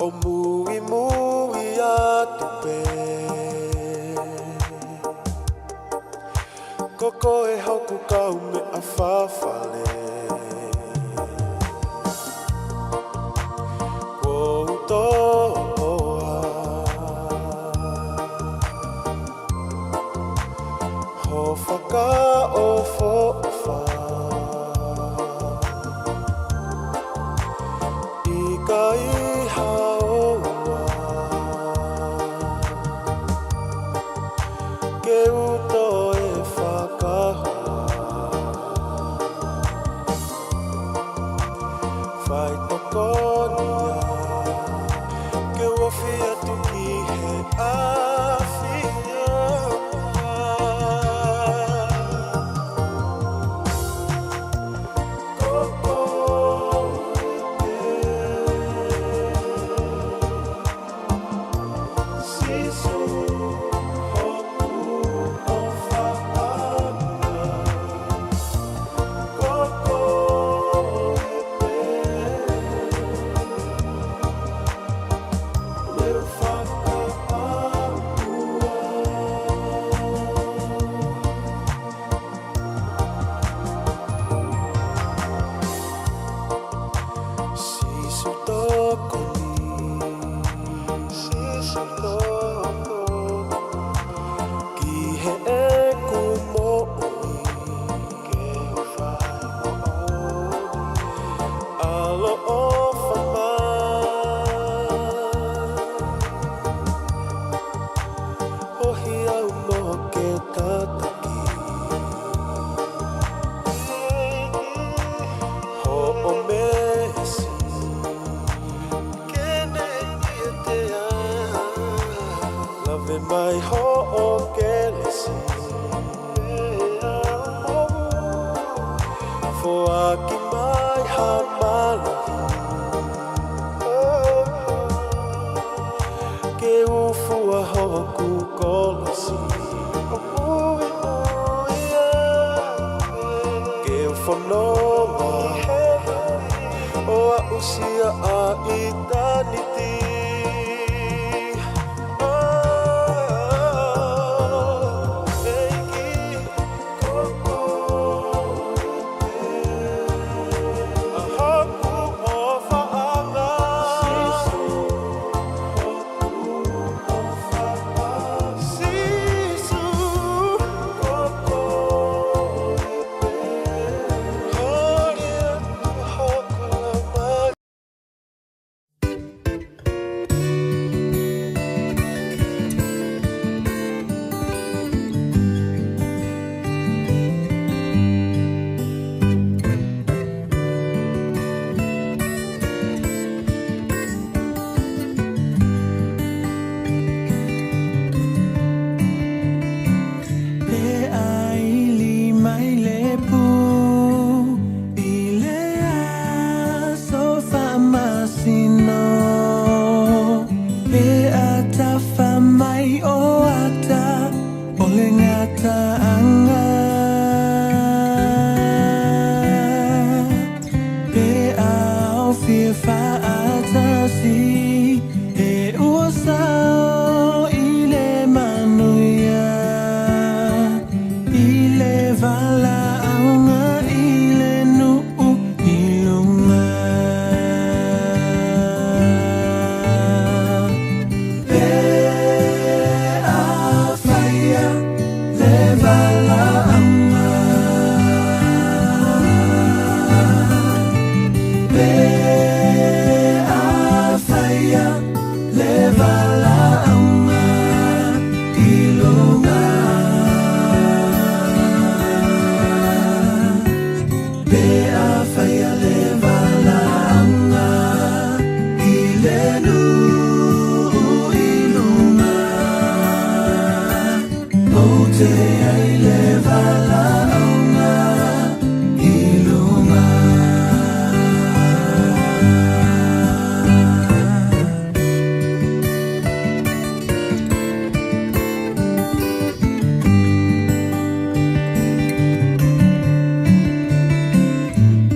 O mui mui atu pe Koko e hoku kau me a whawhale Kou toa Ho whaka o who'wha I ka iha oa Ke uto e whakahoa Whai tokonia Ke wafi atu ki he awhia Koko Sisu hoku o whaanga Koko Leu Sisu toko ni Sisu toko Ki he e kumo'oni Ke whai mo'oni Alo o whamai Ohi au mo ke tataki Ho o mesi Kene i te a Love mai ho o kelesi Fo aki mai ha malahi Ke ufua hoku kolasi Ke ufononga O a usia a eternity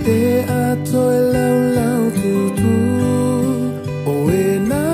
Te ato e lau lau tutu o e nā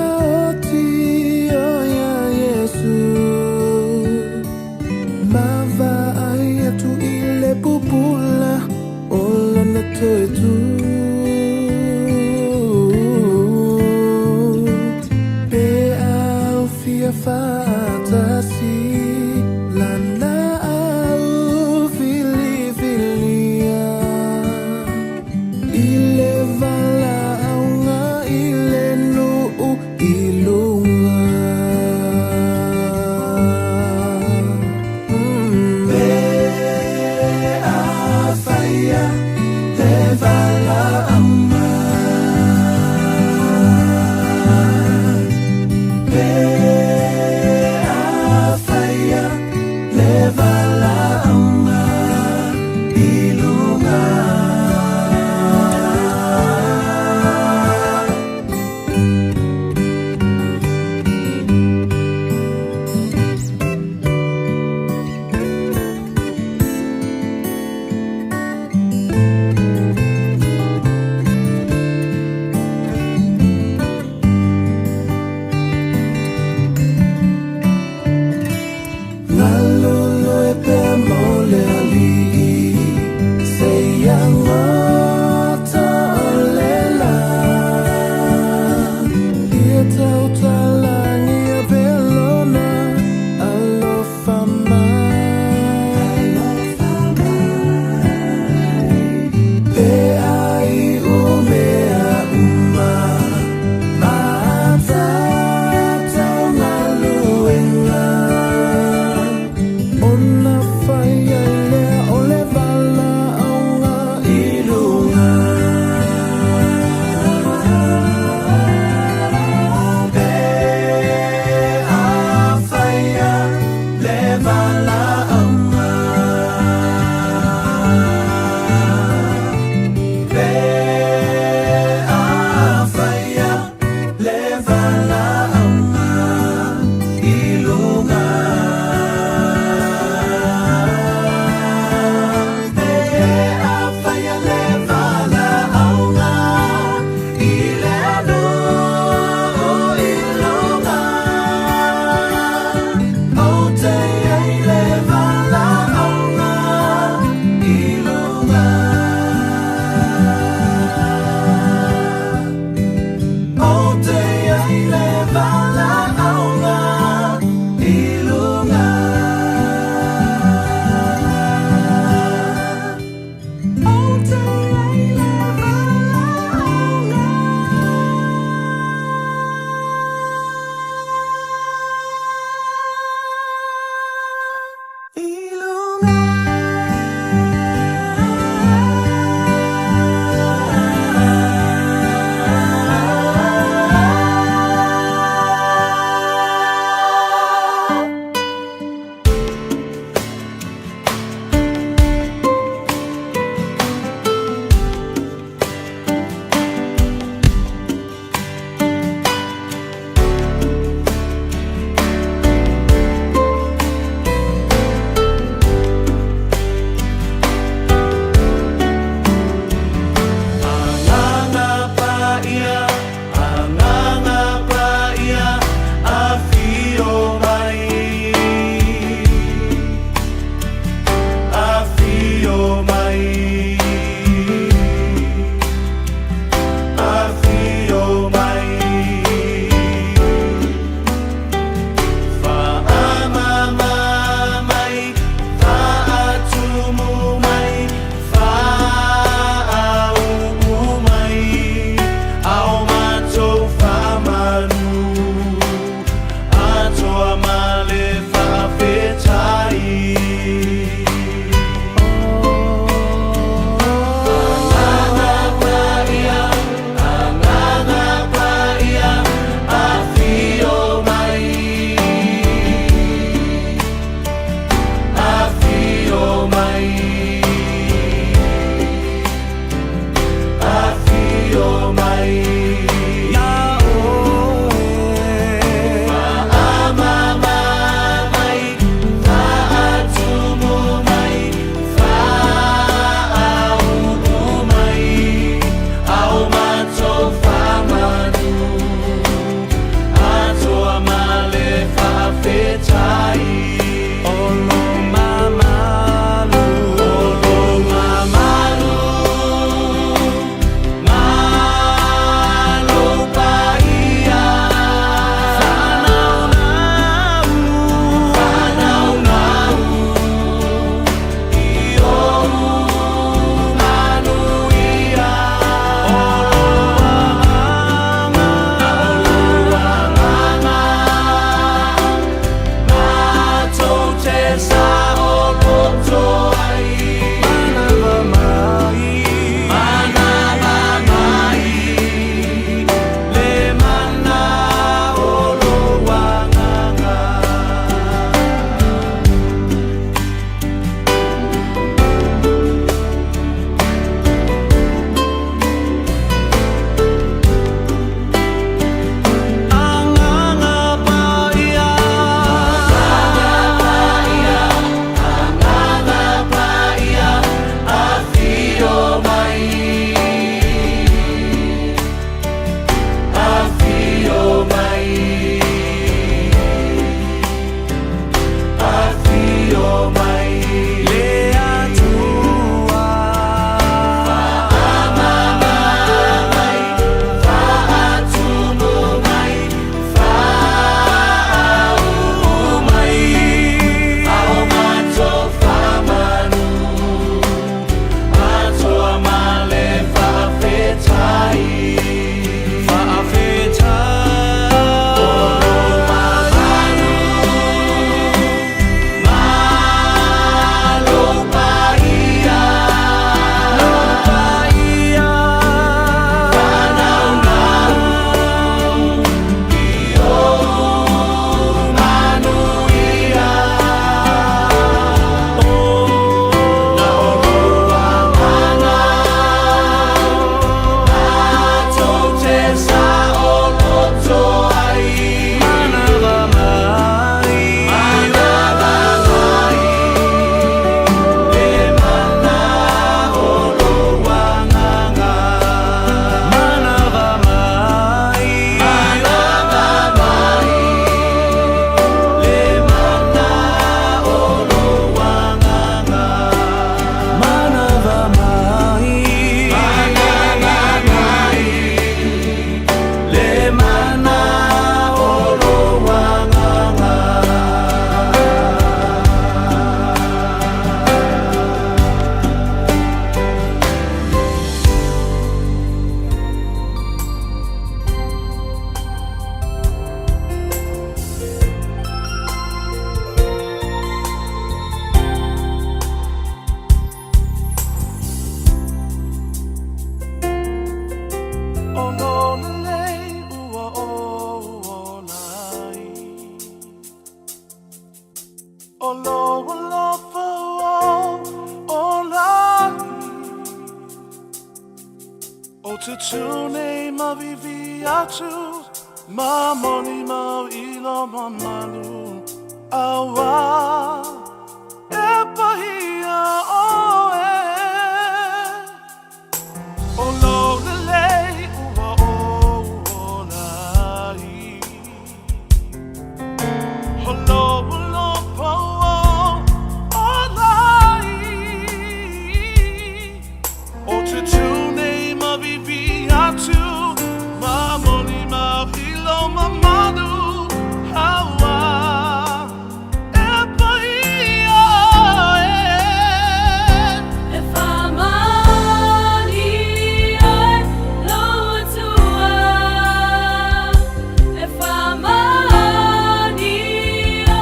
Pe Olo, olo, ola. O te tune mavivi atu, ma moni mau ilo mamanu. Awa, e pahia o e. Olo lele, ua o nai. Olo, olo, o nai. O te tune mavivi atu, ma moni mau ilo mamanu. Awa, e pahia o e. If I'm money, I know to if I'm money, I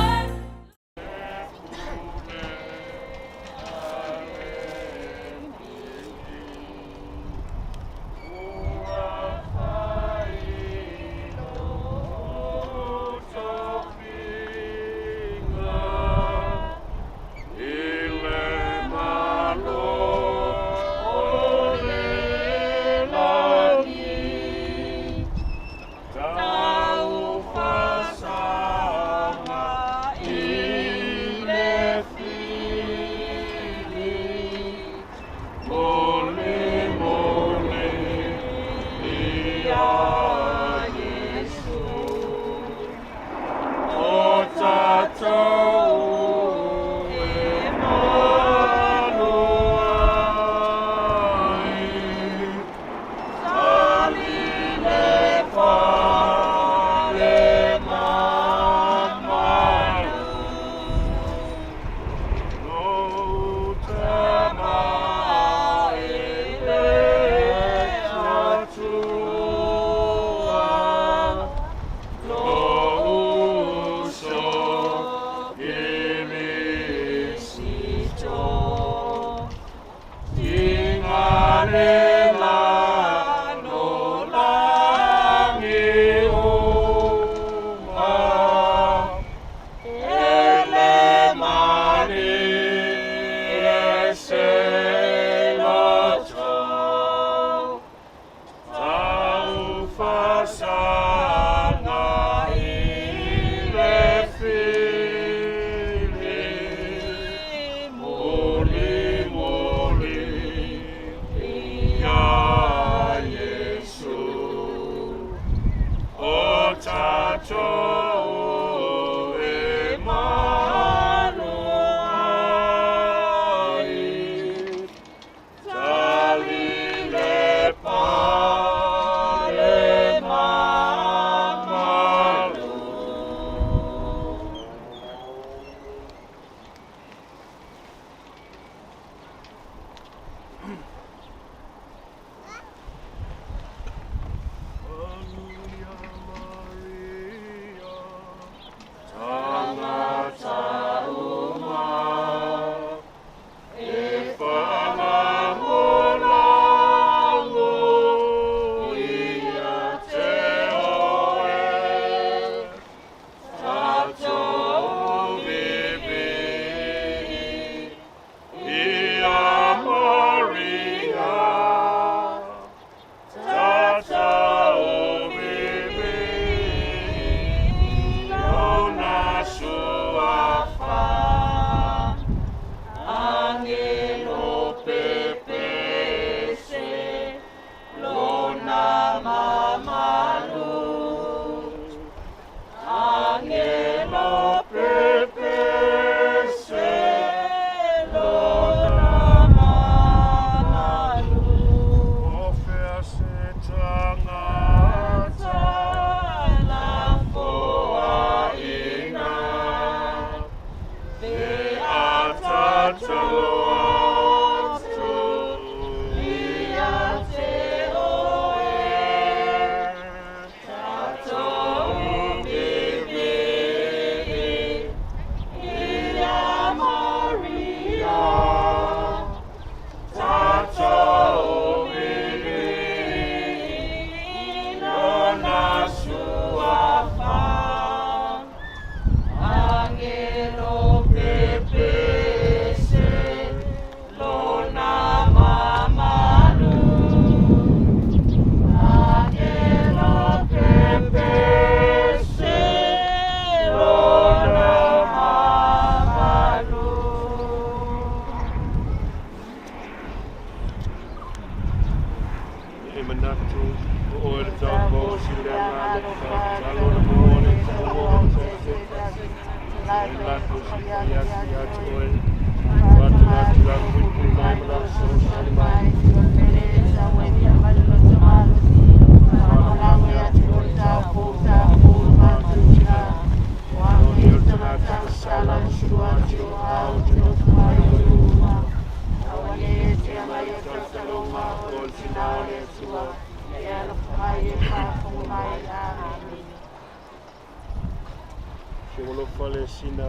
Palestina,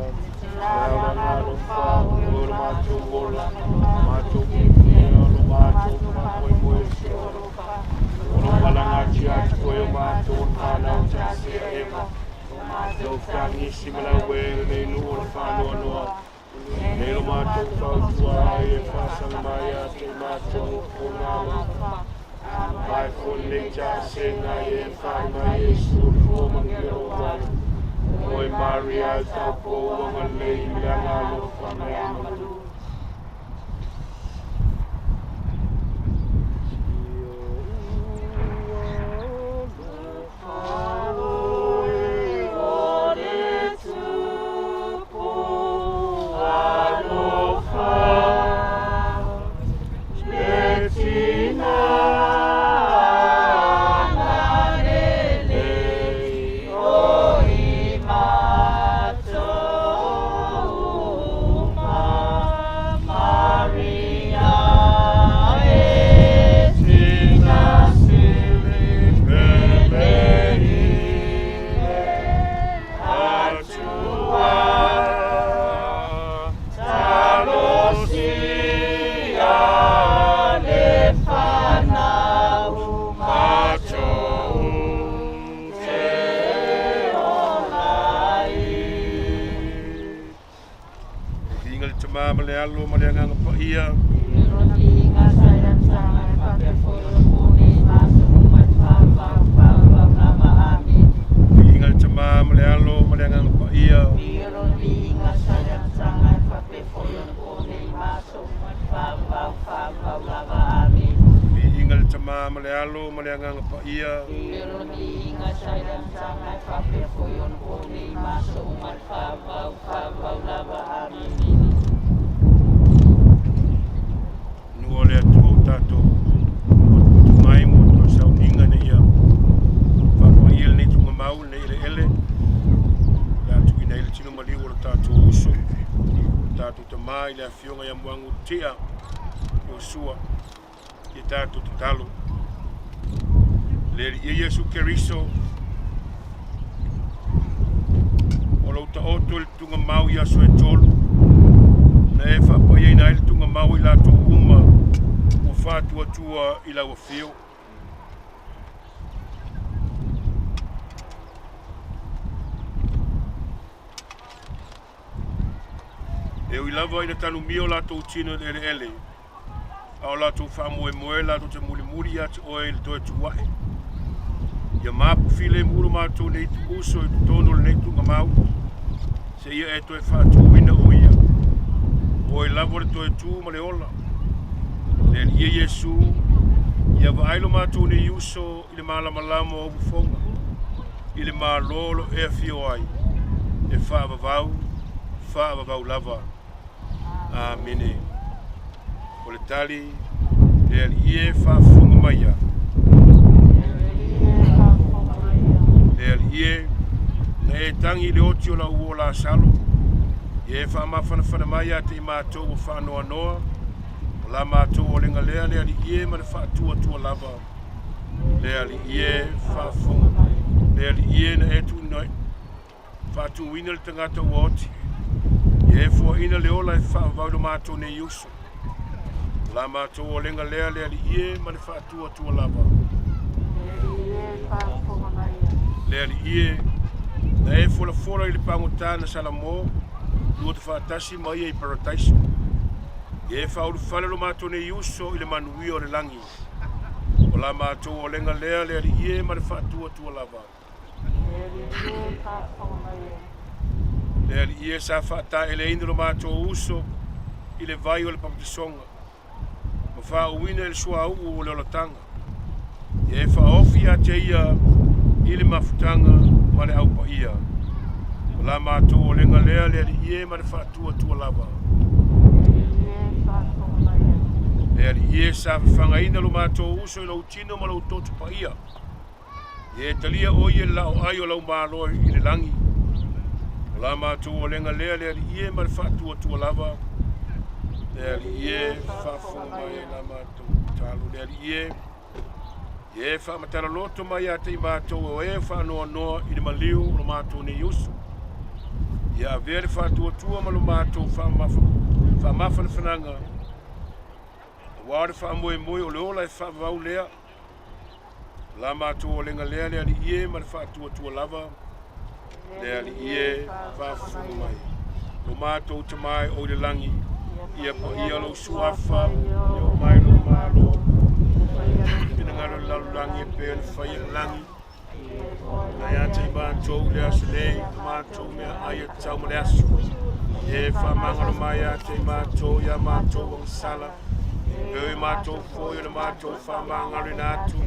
Laura Nalo Fa, Ula Mato Wola, Mato Kipia, Ula Mato Kamoi Moesio, Ula Malangati Atikoyo Mato, Pala Tasia Eva, No Fangi Simila Way, Nenu Ula Fano Noa, Nelu Mato Fautua, Fasal Maya, Mato, Unama, Mai Funita, Senga, Fama, Yesu, Fomangiro Wai. Oi Maria Tapo Wangalei Langa Fana Malealo maleanga pa ia ingal chama malealo maleanga pa ia ingal chama malealo maleanga pa ia Olha tu tato mai mo sa ninga ne ia fa ko il ni tu mau ne ele la tu ina il tino mali o tato uso tato te mai la fionga ya mwangu tia Iosua ki tato te talo le Yesu Keriso o lo ta oto il tunga mau ya so e tolu na e fa po ia ina il tunga mau i la tu uma Fatua tua ila o fio eu lava ina tanu mio la tu tino ele au la tu fa moe la tu te muri ati oil to tua ya mapu file muru ma tu nei tu uso tu tono nei tu ngamau se ia e to e fa tu ina oia o lava to tu male ola le Yesu ia vailo matu ni yuso ile malama o bufonga ile malolo e fio ai e fa vau lava amene o le tali le ie fa funga maya le ie ne tangi le otio la uola salo e fa mafana maya te mato fa noa la mato o lenga lea le ali ie ma le whaatua tua lava le ali ie whaafunga le ali ie na etu noi whaatu wina le tangata uoti e fua ina le ola e whaavaudo mato ne Iosua la mato o lenga lea le ali ie ma le whaatua tua lava le ali ie na e fora i le pangotana salamo lua te whaatasi mai e paradise e faulu fale lo mato ne Iosua i le manui o le langi o la mato o lenga lea le ali ie ma le whaatua tua lava le ali ie sa whaata e le indi lo mato o uso i le vai o le papatisonga ma wha uina le sua au o le olatanga e wha ofi a te ia i le mafutanga ma le aupa ia o la mato o lenga lea le ali ie ma le whaatua tua lava e ali ie sa whangaina lo mato uso i lau tino ma lau totu pa ia e talia o ie lao ai o lau malo i le langi o la mato o lenga lea le ali ie ma le whaatua tua lava le ali ie whafunga mai la mato talo le ali ie e whamatara loto mai a te mato o e whanoa noa i le maliu lo mato ne Iosua Ia vele whātua ma lo mātou whamawhana whananga. Wāre whamoe moe o leo lai whavau lea. La mātou o lenga lea lea li ie ma le whātua lava. Lea li ie whawhunu mai. Lo mātou te mai o le langi. Ia pa ia lo suafa. Ia o mai lo mālo. Pina ngaro lalu langi e pēr le whaia langi. Nai ate mātou le asu nei, mātou mea aia tau ma le asu. E whamangaro mai ate mātou, ia mātou wang sala. E mātou fōi o le mātou whamangaro i nātu.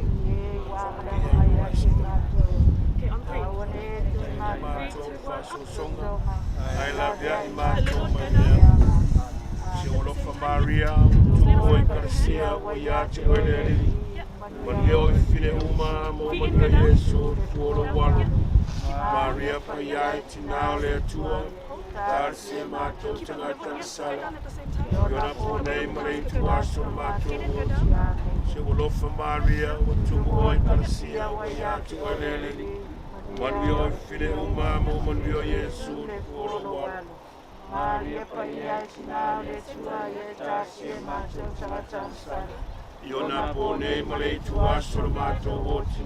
Mātou whasosonga, ai la vea i mātou mai lea. Se olofa Maria, tuko i karasia, o i ate o le Manio i fine uma mo Manio Yesu fuolo walo. Maria pa iai tinao le atua. Tarse mātou tangata sala. Yona po nei marei tu aso mātou. Se wolofa Maria o tumu oi karasia o i atu o lele. Manio i fine uma mo Manio Yesu fuolo walo. Maria pa iai tinao le atua. Tarse mātou tangata sala. Iona po nei malei tu aso le mātou oti.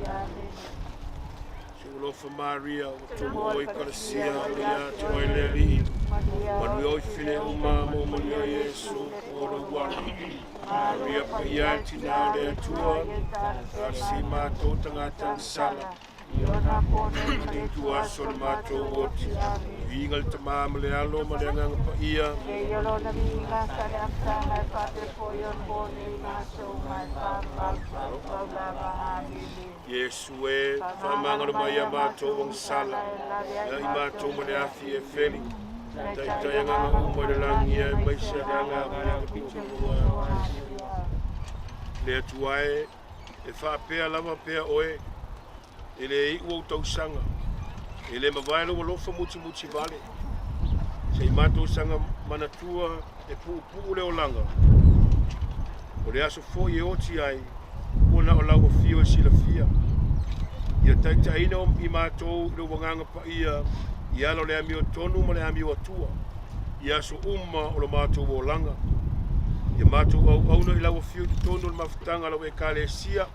Se ulofa Maria o tumu oi karasia o i atu o leli. Manu oi fine uma mo Manio Yesu o le wala. Maria pa iai tinao le atua. Tarsi mātou tangata sala. Iona po nei Malei tu aso le mātou oti. Ingal tama male alo male ngang pa ia. Yolo na minga sa ramsa mai pate po yon boni maso mai pa Yesu e whamangaro mai a mātou wang sala. Ia i mātou male afi e wheli. Tai nganga umoi le langi e maisa nganga mai a piti mua. Le atuae e whapea lava pea oe. E le i ua utau sanga. E le mawaelo wa lofa muti vale. Se i mātou sanga manatua e puu leo langa. O le aso fo i oti ai, ua o lau o fio e sila fia. Ia taitaina i mātou le wanganga pa ia, i alo le amio tonu ma le amio atua. I aso uma o le mātou o langa. Ia mātou au auna i lau o fio i tonu le mafutanga lau e kale sia,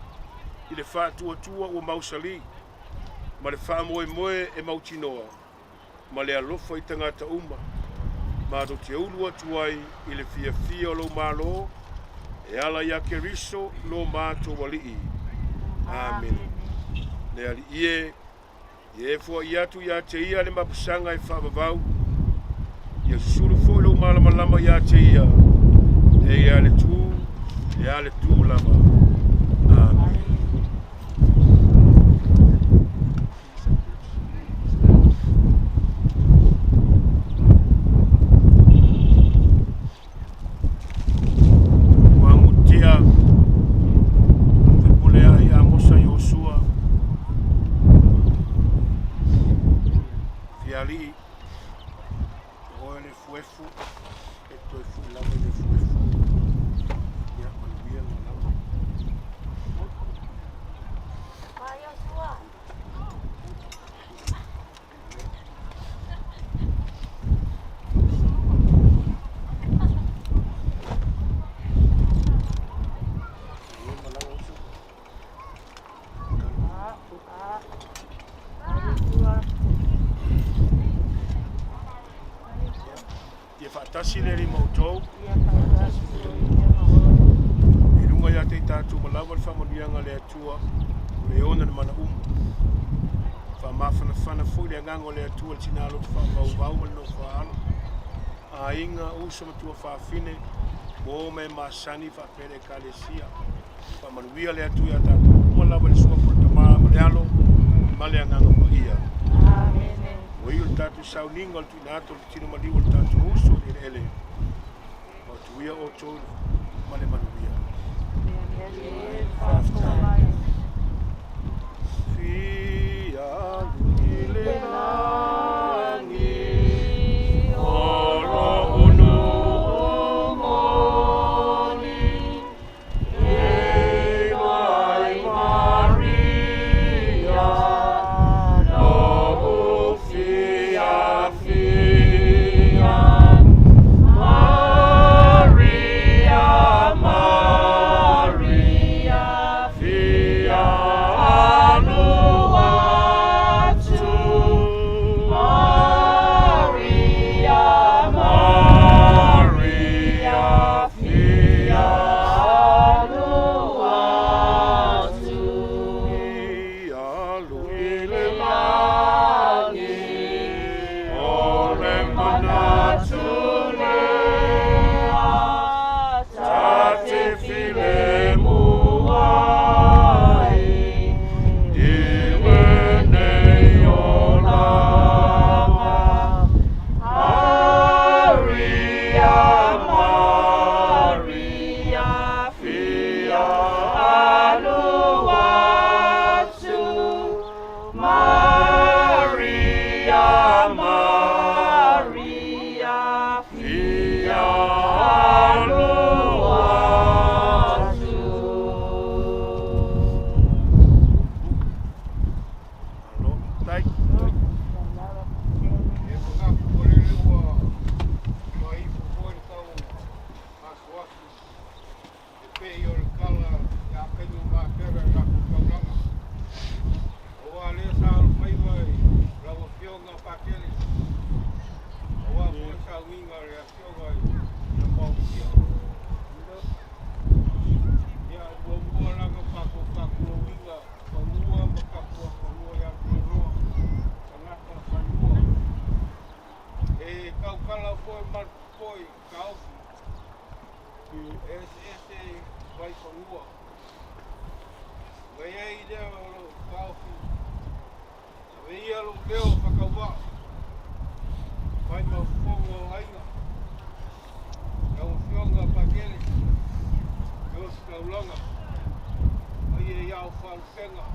i le whātua tua ua mausali. Ma le whaamoe moe e mautinoa, ma le alofa i tangata uma, ma do te ulu atu ai i le fia o lo malo, e ala ia ke riso lo mātou walii. Amen. Le ali ie fua i atu ia te ia le mapusanga e whaavavau, ia susuru fo lo malama ia te ia, e ia le tu lama. Amen. Amosa Iosua Fiaalii oe le fuefu e toi fu lava le fuefu ia manuia ma lava tasi le li mautou. I runga ia te tātou malawa le whamanianga le atua le ona le mana Whamawhana fui le ngango le atua le tinalo te whamau ma le no whaala. A inga usa matua whawhine mo me masani whapere kalesia. Whamanuia le atua ia tātou malawa le sua pura tamaa ma le alo ma le nganga ma ia. O i o tātou sauninga le tuinato le tino maliwa le tātou uso le ele. O tuia o tōru ma le manuia. Fiaalii le langi oro unu o moni e mai Maria no fia pe o le kala ya pengu ma pera na kaulanga. O ale sa o mai mai la o fionga pakele. O a mo sa winga le fionga na pausia. Ya o mo la ga pako winga o mua makapo o ya roa. Kanaka fanua. E kaukala foi mar foi kau. NZST vai fanua. Vai ai dea o kau. Vai alo leo whakawa. Vai mau whongo hainga. Kau whionga pakele. Kau skaulanga. Vai e iau whanwhenga.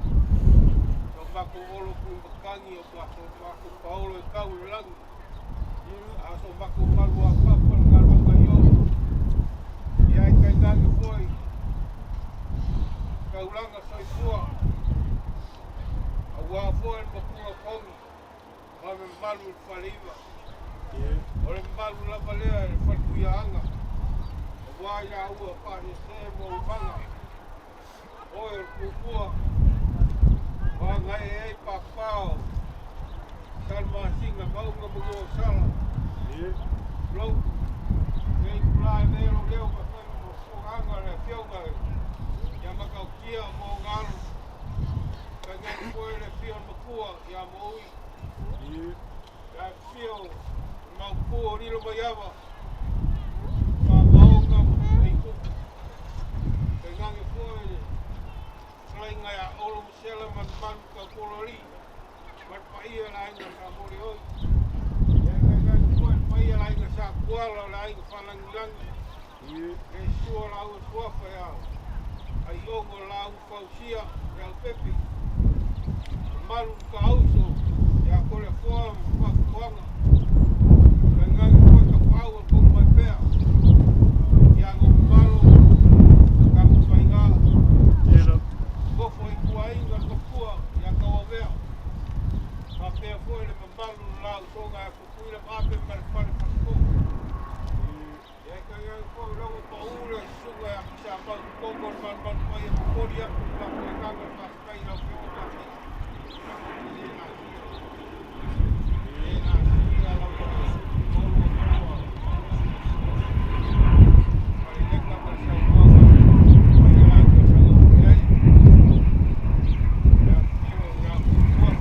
Kau whako olo kui makangi o whako paolo e kau langi. Aso whako maru a papa ngā runga ioro. Iai kai ngangi foi. Kaulanga soifua. Awa foi makunga kongi. Mame malu whaleiva. Ore malu lava lea e whakuia anga. Awa ia ua pahe se mo upanga. Oe o kukua. Wa ngai ei papao. Salma singa maunga mungo sala. Flow. Nei kula leo leo ka whenu mo whonganga le whionga. Ia makau kia mo ngaru. Ka ngai koe le whio makua ia mo ui. Ia whio mau kua rilo mai awa. Ka maunga ei kuku. Ka ngangi koe le. Slainga ia olo musela man ka kolori. Mat paia la inga sa mori oi. Paia la inga sa kuala la inga whanangilangi. E sua la ua suafa ia. Ai ongo la ua fausia e al pepe. Maru ka auso. Ia kore fua whakuanga. Ka ngangi koe ka paua kong mai pea. Ia ngoku maru. Ka kupainga. Kofo i kuainga kapua. Ia kawawea. Ma pea foi le mamalu la utonga e kukuila mape maripare pasko. E kai ai foi logo pa ule suga ya kisa mau kongo man pai e kukori aku la koe kanga paskai la fiona fi. E na sia la koe kolo kua. Pari leka pa sa umaga. Pari la koe sa umagai. Ya fio ya kukua.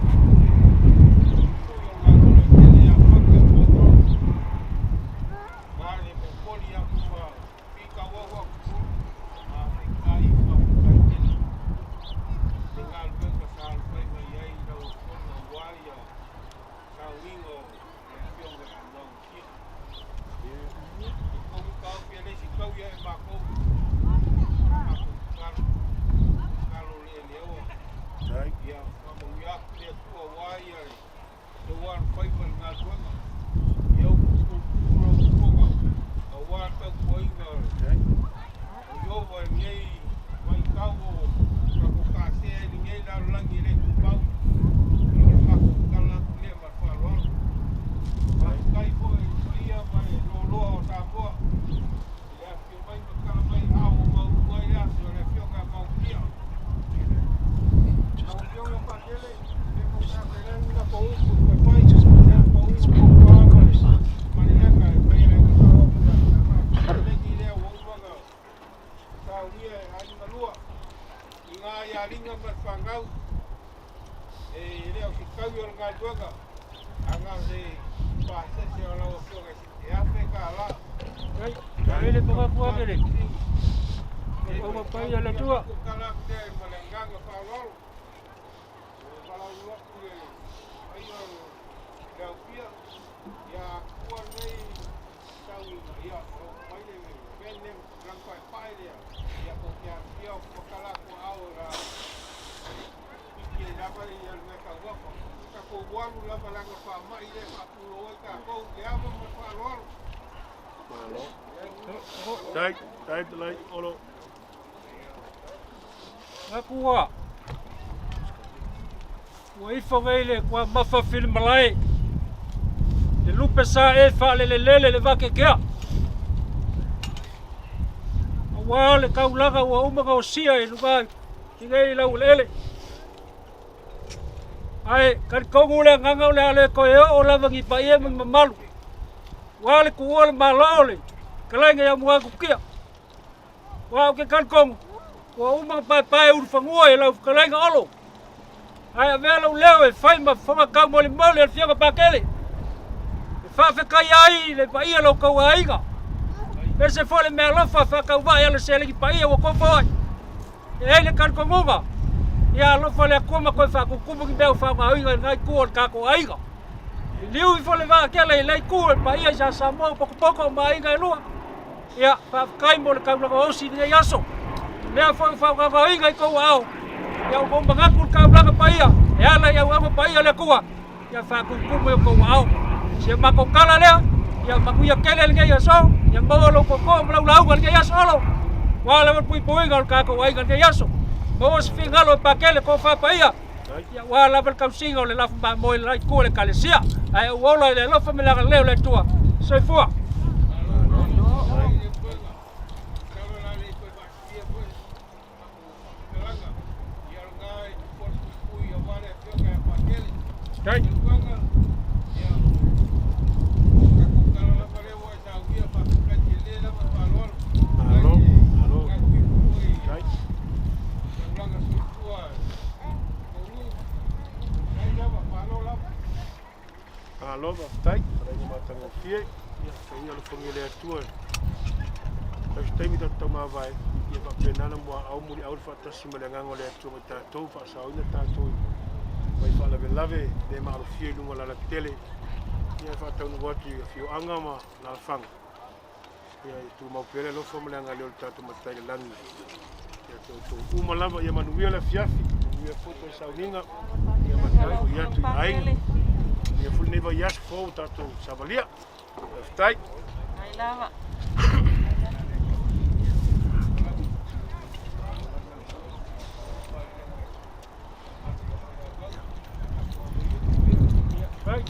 Tai lai olo. Akua. Wa ifa vele kwa mafa film malai. Le lupe sa e fa le vake kea. Wā le kaulaga ua umanga o sia e lugai. I ngei lau lele. Ai, karikongu le nganga o le ale ko e o lava ngi pa ia mamalu. Wā le kuua le malo le. Kalainga ia mua kukia. Wā o ke karikongu. Ua umanga pai uru whangua e lau kalainga olo. Ai a vea lau leo e whai ma whangakau mole mole al whianga pakele. E whawhekai ai le pa ia lau kau aiga. Pere se fole mea lofa whakau vai ala se legi pa ia ua kofoi. E ele karikongunga. Ia lofa le akuma koe whakukumu ki beo whanga inga ngai kua le kako aiga. Liu I fole vaa kele I lei kua pa ia sa Samoa poko ma inga e lua. Ia whawkai mo le kaulaga osi ni aso. Lea whanga inga I kou ao. Ia ubomba ngaku le kaulaga pa ia. E ala ia uama pa ia le kua. Ia whakukumu e kou ao. Se mako kala lea. Ia makuia kele le ngai aso. Ia maua lo koko mlau lauga le ngai aso alo. Wala wa pui poinga le kako aiga le ngai aso. Maua se whingalo e pakele ko whapa ia. Ia wala wa kausinga o le lafu ma moe le rai kua le kalesia. Ai uola le lofa me laga leo le tua. Soifua. Okay. Lova tai, para ni matanga fie, ia kai ia le fongile atua. Kai taimi ta ma vai, ia pa penana mo au muri au fa ta sima le ngango le atua mo tatou fa sa ina tatou. Vai fa lave de ma fie lunga la tele. Ia fa tau no wati fio anga ma na fang. Ia tu mo pele lo fo mo le ngalio tatou mo tai langi. Ia tu uma lava ia manuia la fiafi, ia foto sa uninga, ia matai ia tu ai. Ia fulu neva ias fou tatou savalia. Tai. Ai lava. Tai.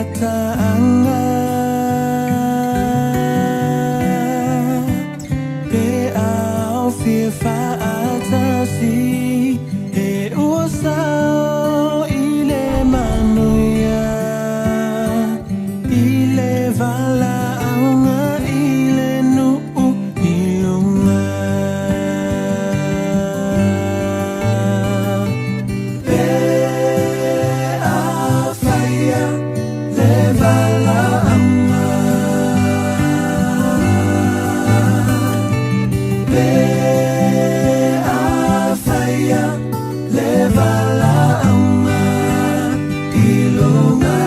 ataanga Pe au fifa atasi E usao ile manuia Ile vala aunga ile nuu ilunga Pe afaya le vala aunga Pe afaya le vala aunga ilunga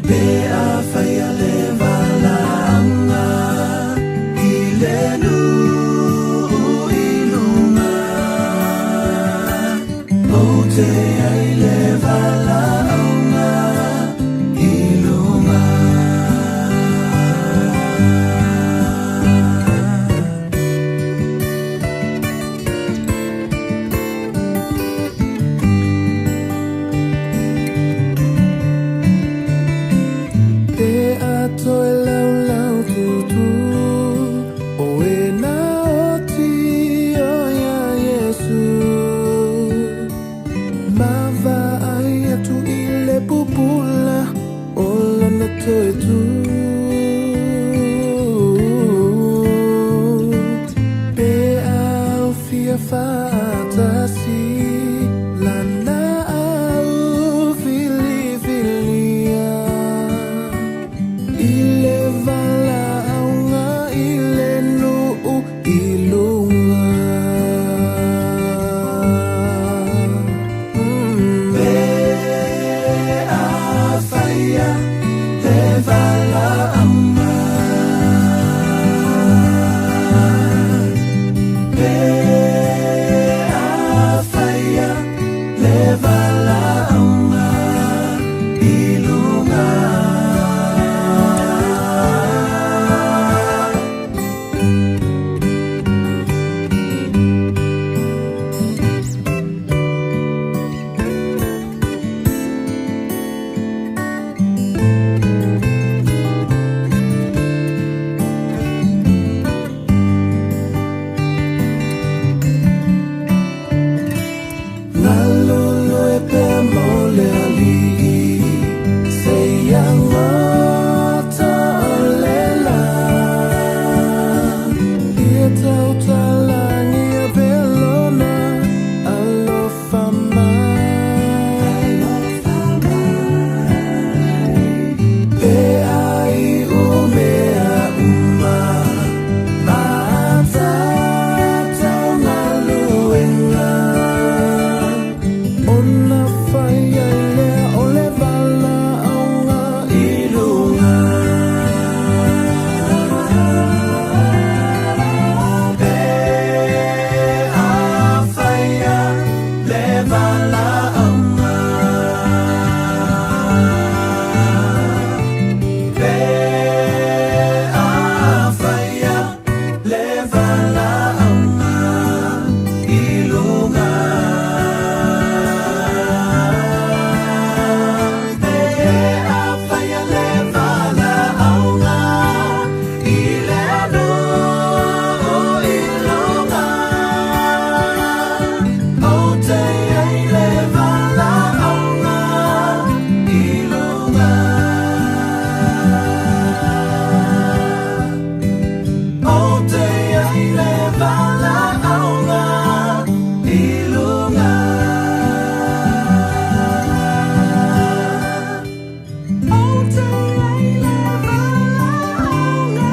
Pe afaya le vala aunga ilenu ilunga Ote ai le vala aunga ilunga Te ato e lau lau tutu O e na oti o ia Yesu Mava ai atu i le pupula O lana toe tu Pe au fia fatasi Lana au fili filia Ile vala aunga ile nuu ilunga Pe afaya le vala aunga Pe afaya le vala aunga ilunga Nalulu e pe mole ali Se yangota olela Ia tau talangi a velona Alofa mai Pe ai umea uma Mata tau naluenga Ona faya ile ole vala aunga ilunga Pe afaya le vala aunga Pe afaya le vala aunga ilunga Pe afaya le vala aunga ilenu ilunga Ote ai le vala aunga ilunga Ote ai le vala aunga ilunga Ote ai le vala aunga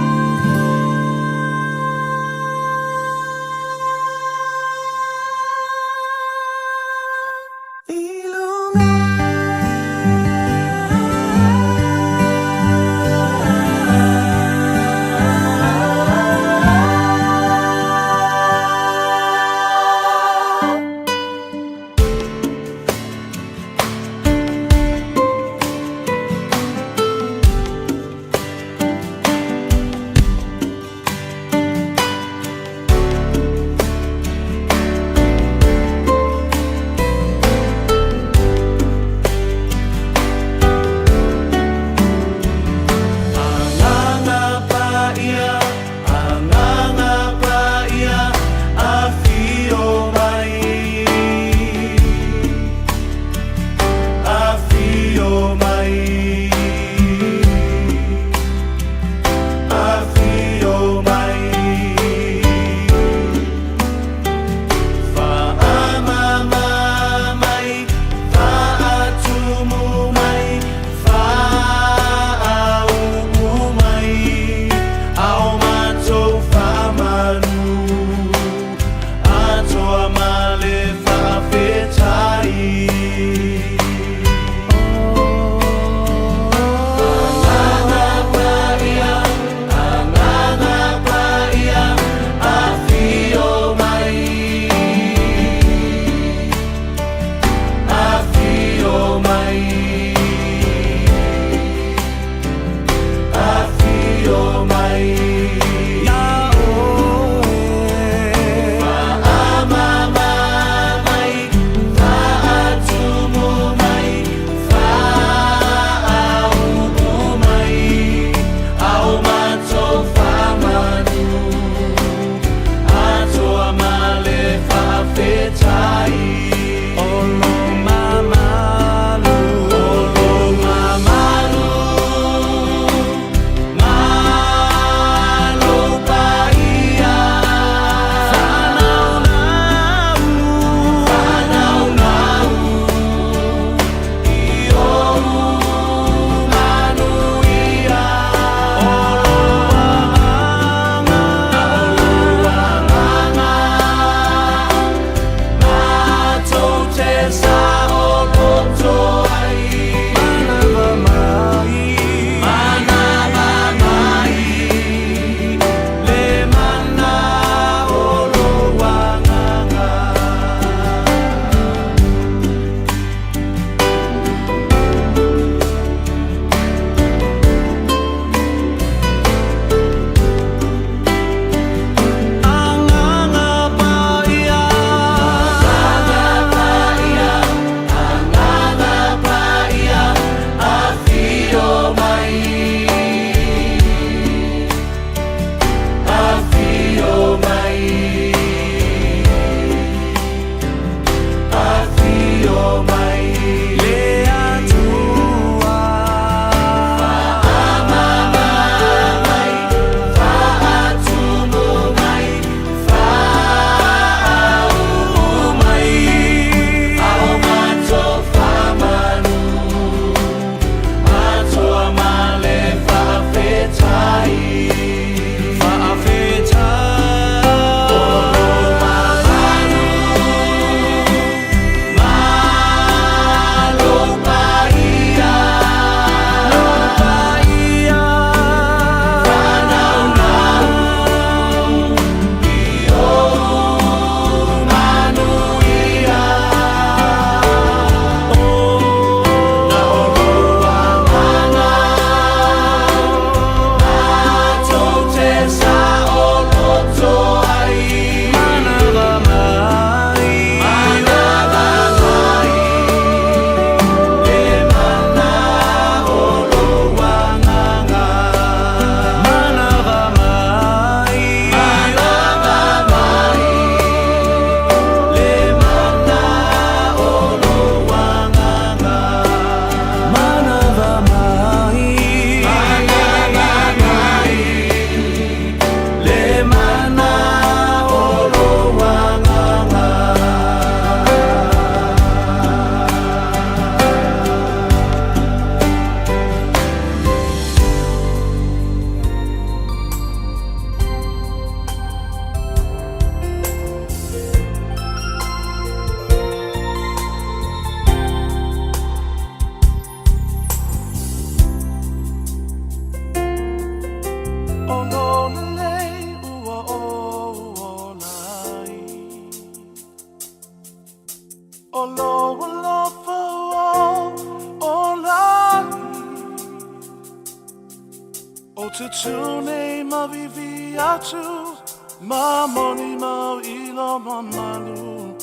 Tutu nei mavivi atu, ma moni mau ilo mamalu.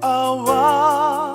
Awa